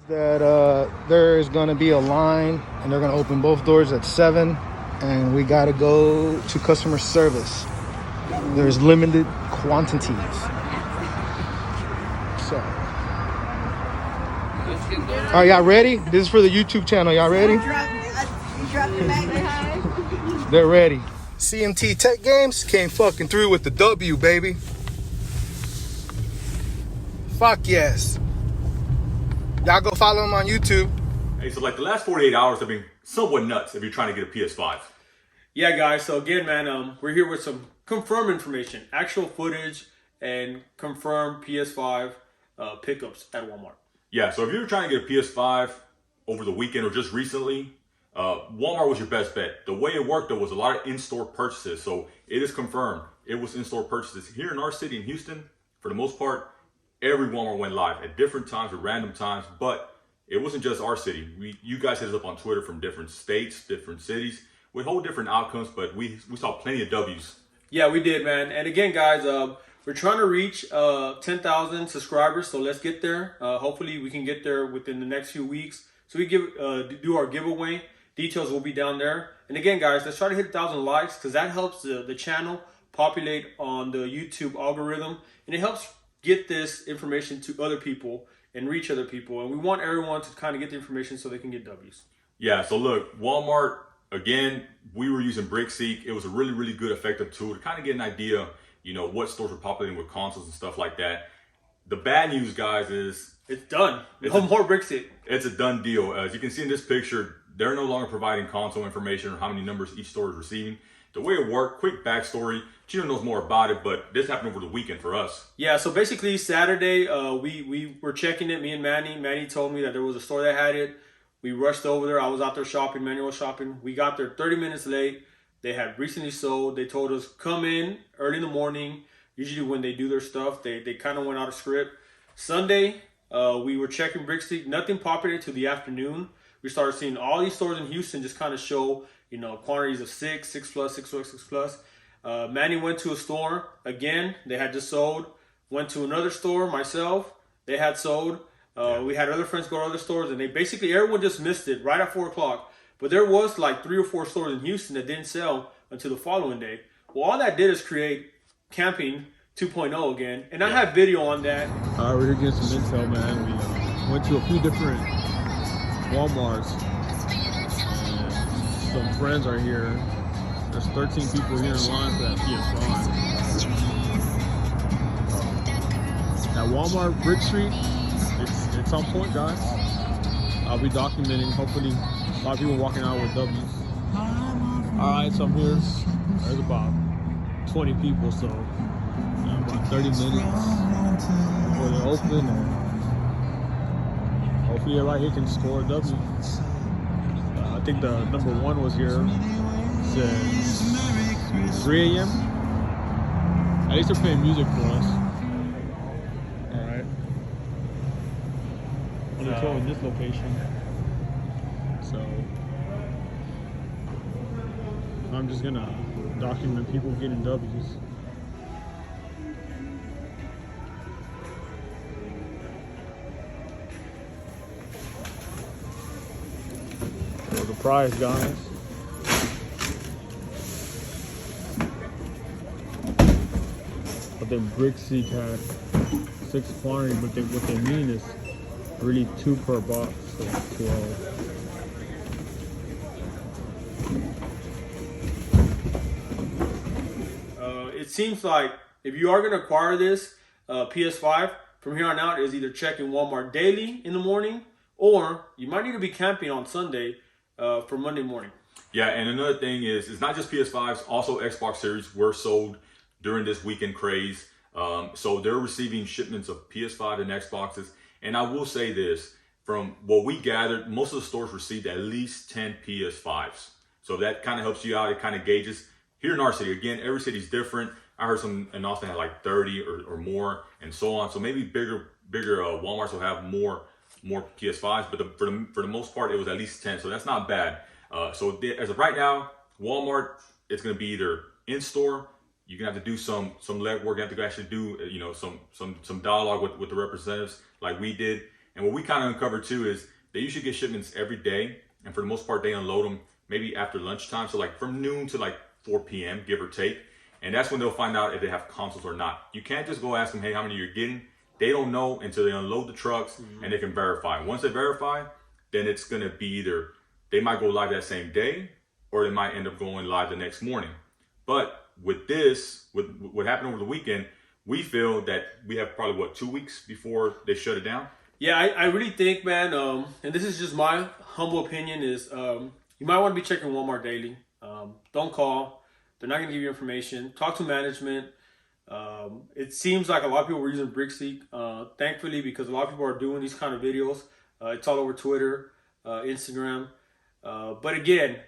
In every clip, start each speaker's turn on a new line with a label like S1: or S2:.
S1: That there is going to be a line and they're going to open both doors at 7 and we got to go to customer service. There's limited quantities. So, all right, y'all ready? This is for the YouTube channel. Y'all ready? They're ready. CMTech&Games came fucking through with the W, baby. Fuck yes. Y'all go follow them on YouTube.
S2: Hey, so like the last 48 hours have been somewhat nuts if you're trying to get a PS5.
S3: Yeah, guys. So again, man, we're here with some confirmed information, actual footage, and confirmed PS5 pickups at Walmart.
S2: Yeah, so if you're trying to get a PS5 over the weekend or just recently, Walmart was your best bet. The way it worked, though, was a lot of in-store purchases. So it is confirmed. It was in-store purchases. Here in our city in Houston, for the most part, every Walmart went live at different times or random times, but it wasn't just our city. You guys hit us up on Twitter from different states, different cities, with whole different outcomes, but we saw plenty of W's.
S3: Yeah, we did, man. And again, guys, we're trying to reach 10,000 subscribers, so let's get there. Hopefully, we can get there within the next few weeks. So we do our giveaway. Details will be down there. And again, guys, let's try to hit 1,000 likes because that helps the channel populate on the YouTube algorithm, and it helps get this information to other people and reach other people. And we want everyone to kind of get the information so they can get W's.
S2: Yeah, so look, Walmart, again, we were using BrickSeek. It was a really, really good, effective tool to kind of get an idea, you know, what stores were populating with consoles and stuff like that. The bad news, guys, is
S3: it's done. No more BrickSeek.
S2: It's a done deal. As you can see in this picture, they're no longer providing console information or how many numbers each store is receiving. The way it worked, quick backstory, Chino knows more about it, but this happened over the weekend for us.
S3: Yeah, so basically Saturday, we were checking it, me and Manny. Manny told me that there was a store that had it. We rushed over there. I was out there shopping, Manny was shopping. We got there 30 minutes late. They had recently sold. They told us, come in early in the morning. Usually when they do their stuff, they kind of went out of script. Sunday, we were checking BrickSeek. Nothing populated till the afternoon. We started seeing all these stores in Houston just kind of show, you know, quantities of 6 plus, 6 plus, 6 plus. Manny went to a store. Again, they had just sold. Went to another store, myself. They had sold. We had other friends go to other stores, and they basically, everyone just missed it right at 4 o'clock. But there was like 3 or 4 stores in Houston that didn't sell until the following day. Well, all that did is create camping 2.0 again. And I have video on that.
S4: All right, we're here getting some intel, man. We went to a few different Walmarts. And some friends are here. There's 13 people here in line for that PS5. That Walmart Brick Street, it's on point, guys. I'll be documenting. Hopefully, a lot of people walking out with W's. All right, so I'm here. There's about 20 people, so about 30 minutes before they open. And hopefully, everybody here can score a W. I think the number 1 was here. Says 3 a.m. At least they're playing music for us. Alright. Only 12 in this location. So I'm just gonna document people getting W's. So the prize, guys. But then BrickSeek had 6 quantity, but what they mean is really 2 per box, so 12.
S3: It seems like if you are going to acquire this PS5, from here on out is either checking Walmart daily in the morning, or you might need to be camping on Sunday for Monday morning.
S2: Yeah, and another thing is, it's not just PS5s, also Xbox Series were sold during this weekend craze. So they're receiving shipments of PS5 and Xboxes. And I will say this, from what we gathered, most of the stores received at least 10 PS5s. So that kind of helps you out. It kind of gauges. Here in our city, again, every city's different. I heard some in Austin had like 30 or more and so on. So maybe bigger Walmarts will have more PS5s, but for the most part, it was at least 10. So that's not bad. So as of right now, Walmart, it's going to be either in store. You're gonna have to do some legwork. You have to actually do some dialogue with the representatives like we did, And what we kind of uncovered too is they usually get shipments every day. And for the most part, they unload them maybe after lunchtime. So like from noon to like 4 p.m., give or take. And that's when they'll find out if they have consoles or not. You can't just go ask them, hey, how many you're getting? They don't know until they unload the trucks and they can verify. Once they verify, then it's going to be either they might go live that same day or they might end up going live the next morning. But with this, with what happened over the weekend, we feel that we have probably, what, 2 weeks before they shut it down?
S3: Yeah, I really think, man, and this is just my humble opinion, is you might want to be checking Walmart daily. Don't call. They're not going to give you information. Talk to management. It seems like a lot of people were using BrickSeek, thankfully, because a lot of people are doing these kind of videos. It's all over Twitter, Instagram. But again,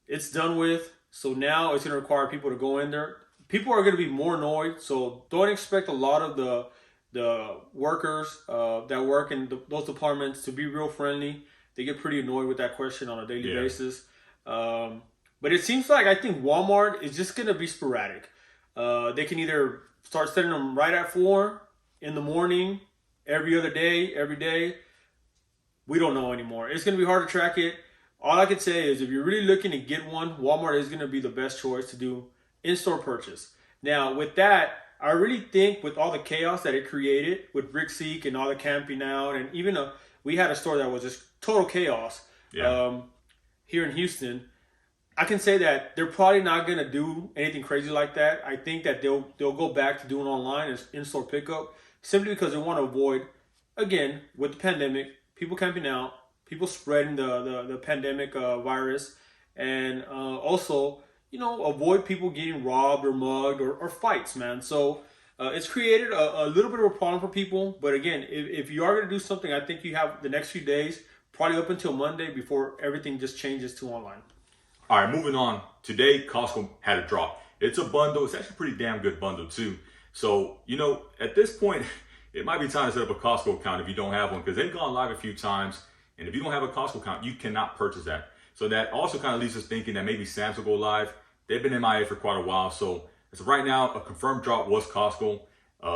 S3: it's done with. So now it's going to require people to go in there. People are going to be more annoyed. So don't expect a lot of the workers that work in those departments to be real friendly. They get pretty annoyed with that question on a daily basis. But it seems like, I think Walmart is just going to be sporadic. They can either start sending them right at 4 in the morning, every other day, every day. We don't know anymore. It's going to be hard to track it. All I can say is if you're really looking to get one, Walmart is going to be the best choice to do in-store purchase. Now, with that, I really think with all the chaos that it created with BrickSeek and all the camping out, and even we had a store that was just total chaos here in Houston. I can say that they're probably not going to do anything crazy like that. I think that they'll go back to doing online and in-store pickup simply because they want to avoid, again, with the pandemic, people camping out, people spreading the pandemic virus, and also, avoid people getting robbed or mugged or fights, man. So it's created a little bit of a problem for people. But again, if you are going to do something, I think you have the next few days, probably up until Monday, before everything just changes to online.
S2: All right, moving on. Today, Costco had a drop. It's a bundle. It's actually a pretty damn good bundle, too. So, at this point, it might be time to set up a Costco account if you don't have one, because they've gone live a few times. And if you don't have a Costco account, you cannot purchase that. So that also kind of leaves us thinking that maybe Sam's will go live. They've been MIA for quite a while. So as of right now, a confirmed drop was Costco.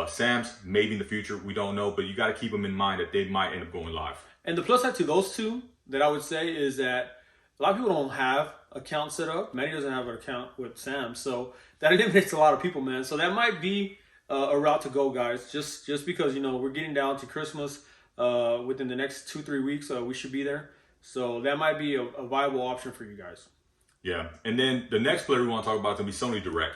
S2: Sam's, maybe in the future, we don't know. But you got to keep them in mind that they might end up going live.
S3: And the plus side to those two that I would say is that a lot of people don't have accounts set up. Manny doesn't have an account with Sam. So that eliminates a lot of people, man. So that might be a route to go, guys. Just because, we're getting down to Christmas. Within the next 2-3 weeks, we should be there. So that might be a viable option for you guys.
S2: Yeah. And then the next player we want to talk about is going to be Sony Direct.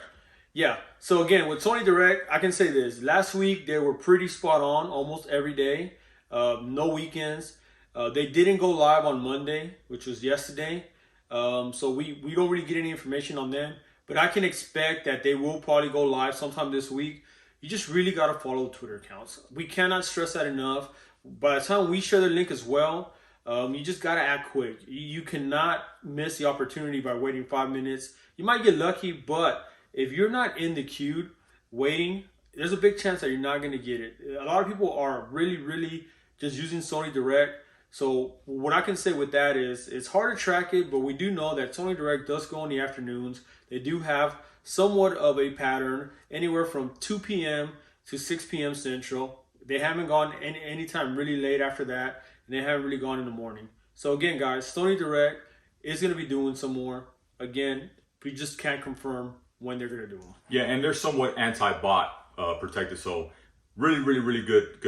S3: Yeah. So again, with Sony Direct, I can say this. Last week, they were pretty spot on almost every day. No weekends. They didn't go live on Monday, which was yesterday. So we don't really get any information on them. But I can expect that they will probably go live sometime this week. You just really got to follow the Twitter accounts. We cannot stress that enough. By the time we share the link as well, you just got to act quick. You cannot miss the opportunity by waiting 5 minutes. You might get lucky, but if you're not in the queue waiting, there's a big chance that you're not going to get it. A lot of people are really, really just using Sony Direct. So what I can say with that is it's hard to track it, but we do know that Sony Direct does go in the afternoons. They do have somewhat of a pattern, anywhere from 2 p.m. to 6 p.m. Central. They haven't gone any time really late after that, and they haven't really gone in the morning. So again, guys, Sony Direct is going to be doing some more. Again, we just can't confirm when they're going to do them.
S2: Yeah, and they're somewhat anti-bot protected, so really, really, really good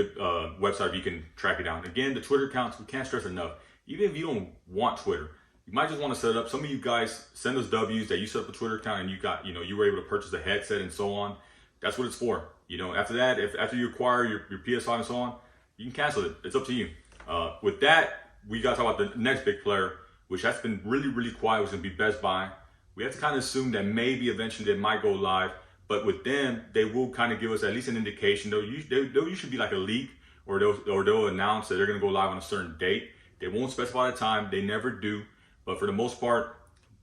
S2: website if you can track it down. Again, the Twitter accounts, we can't stress enough. Even if you don't want Twitter, you might just want to set it up. Some of you guys send us W's that you set up a Twitter account and you were able to purchase a headset and so on. That's what it's for. After that, after you acquire your PS5 and so on, you can cancel it. It's up to you. With that, we got to talk about the next big player, which has been really, really quiet, was going to be Best Buy. We have to kind of assume that maybe eventually they might go live, but with them, they will kind of give us at least an indication. They'll usually be like a leak, or they'll announce that they're going to go live on a certain date. They won't specify the time. They never do. But for the most part,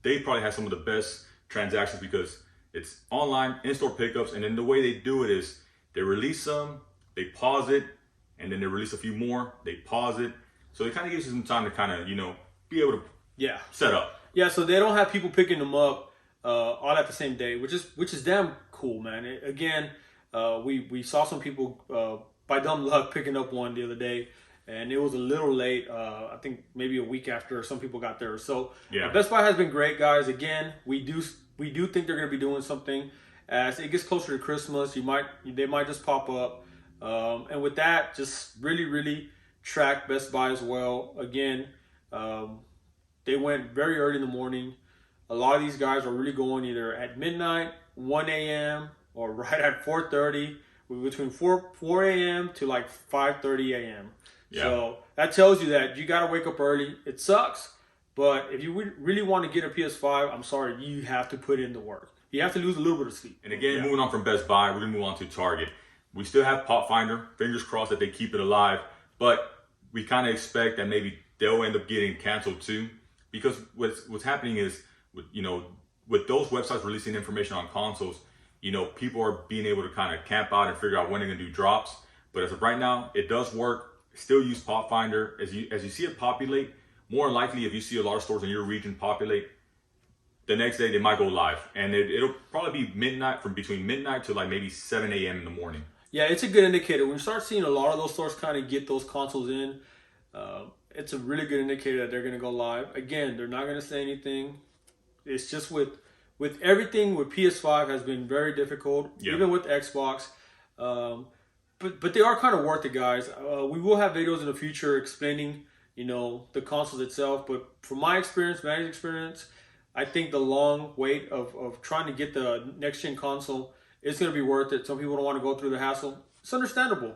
S2: they probably have some of the best transactions because it's online, in-store pickups, and then the way they do it is they release some, they pause it, and then they release a few more, they pause it. So it kind of gives you some time to kind of, be able to set up.
S3: Yeah, so they don't have people picking them up all at the same day, which is damn cool, man. Again, we saw some people by dumb luck picking up one the other day, and it was a little late. I think maybe a week after some people got theirs. So
S2: Yeah.
S3: Best Buy has been great, guys. Again, we do think they're going to be doing something as it gets closer to Christmas. They might just pop up, and with that, just really track Best Buy as well. Again, they went very early in the morning. A lot of these guys are really going either at midnight, 1 a.m., or right at 4:30, between 4 a.m. to like 5:30 a.m.
S2: Yeah.
S3: So that tells you that you got to wake up early. It sucks, but if you really want to get a PS5, I'm sorry, you have to put in the work. You have to lose a little bit of sleep.
S2: And again, moving on from Best Buy, we're going to move on to Target. We still have Pop Finder. Fingers crossed that they keep it alive. But we kind of expect that maybe they'll end up getting canceled too. Because what's happening is, with those websites releasing information on consoles, people are being able to kind of camp out and figure out when they're going to do drops. But as of right now, it does work. Still use Pop Finder. As you see it populate, more likely if you see a lot of stores in your region populate, the next day they might go live. And it'll probably be between midnight to like maybe 7 a.m. in the morning.
S3: Yeah, it's a good indicator. When you start seeing a lot of those stores kind of get those consoles in, it's a really good indicator that they're going to go live. Again, they're not going to say anything. It's just with everything with PS5 has been very difficult, even with Xbox. But they are kind of worth it, guys. We will have videos in the future explaining, the consoles itself. But from my experience, Manny's experience, I think the long wait of trying to get the next-gen console is going to be worth it. Some people don't want to go through the hassle. It's understandable.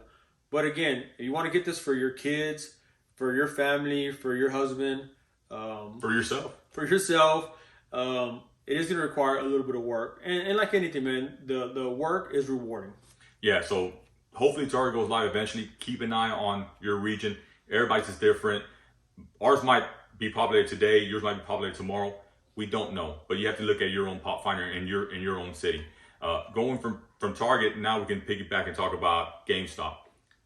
S3: But again, if you want to get this for your kids, for your family, for your husband,
S2: For yourself,
S3: it is going to require a little bit of work. And like anything, man, the work is rewarding.
S2: Yeah, so hopefully Target goes live eventually. Keep an eye on your region. Everybody's is different. Ours might be populated today. Yours might be populated tomorrow. We don't know, but you have to look at your own Pop Finder in your own city. Going from Target, now we can piggyback and talk about GameStop.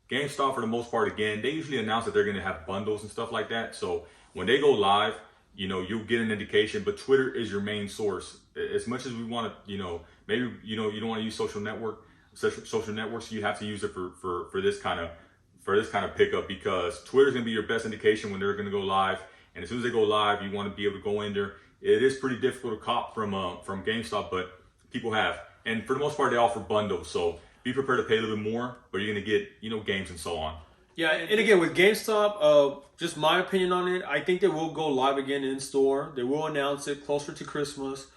S2: GameStop, for the most part, again, they usually announce that they're going to have bundles and stuff like that. So when they go live, you'll get an indication. But Twitter is your main source. As much as we want to, maybe you don't want to use social networks, you have to use it for this kind of pickup, because Twitter's going to be your best indication when they're going to go live. And as soon as they go live, you want to be able to go in there. It is pretty difficult to cop from GameStop, but people have. And for the most part, they offer bundles. So be prepared to pay a little bit more, but you're going to get, games and so on.
S3: Yeah, and again, with GameStop, just my opinion on it, I think they will go live again in store. They will announce it closer to Christmas,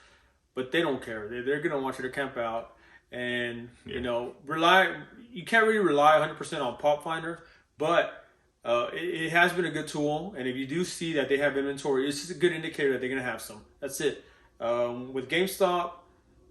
S3: but they don't care. They're going to want you to camp out. And, you can't really rely 100% on Pop Finder, but it has been a good tool. And if you do see that they have inventory, it's just a good indicator that they're going to have some. That's it. With GameStop,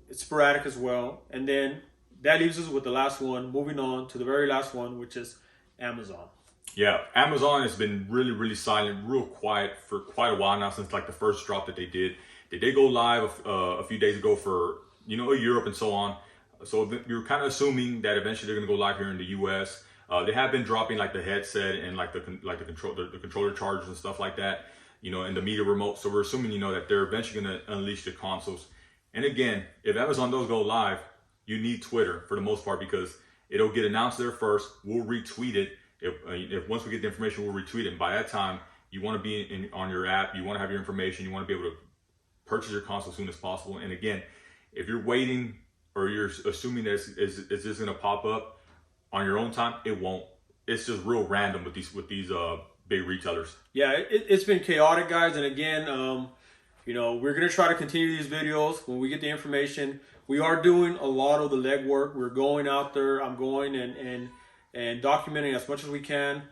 S3: it's sporadic as well. And then that leaves us with the last one, moving on to the very last one, which is Amazon.
S2: Yeah, Amazon has been really, really silent, real quiet for quite a while now, since like the first drop that they did. They did go live a few days ago for, Europe and so on. So you're kind of assuming that eventually they're going to go live here in the US. They have been dropping like the headset and like the controller chargers and stuff like that, and the media remote. So we're assuming, that they're eventually going to unleash the consoles. And again, if Amazon does go live, you need Twitter for the most part, because it'll get announced there first. We'll retweet it. If once we get the information, we'll retweet it. And by that time, you want to be on your app. You want to have your information. You want to be able to purchase your console as soon as possible. And again, if you're waiting or you're assuming that is this going to pop up on your own time, it won't. It's just real random with these big retailers.
S3: Yeah, it's been chaotic, guys. And again, we're going to try to continue these videos when we get the information. We are doing a lot of the legwork. We're going out there. I'm going and documenting as much as we can,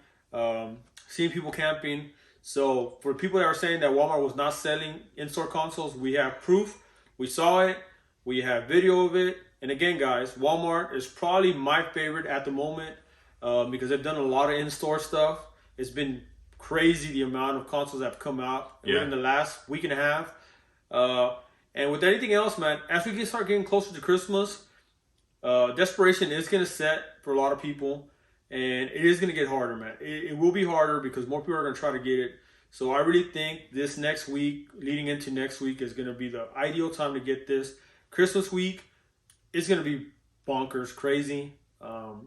S3: seeing people camping. So for people that are saying that Walmart was not selling in-store consoles, we have proof. We saw it. We have video of it. And again, guys, Walmart is probably my favorite at the moment because they've done a lot of in-store stuff. It's been crazy the amount of consoles that have come out within the last week and a half. And with anything else, man, as we start getting closer to Christmas, desperation is going to set for a lot of people. And it is going to get harder, man. It will be harder because more people are going to try to get it. So I really think this next week, leading into next week, is going to be the ideal time to get this. Christmas week is going to be bonkers, crazy. You're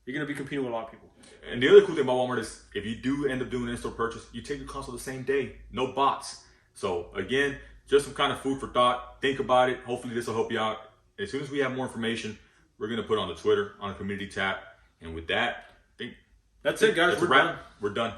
S3: going to be competing with a lot of people.
S2: And the other cool thing about Walmart is if you do end up doing an in-store purchase, you take your console the same day. No bots. So again, just some kind of food for thought. Think about it. Hopefully this will help you out. As soon as we have more information, we're going to put it on the Twitter, on the community tab. And with that, I think
S3: that's it, guys.
S2: We're done.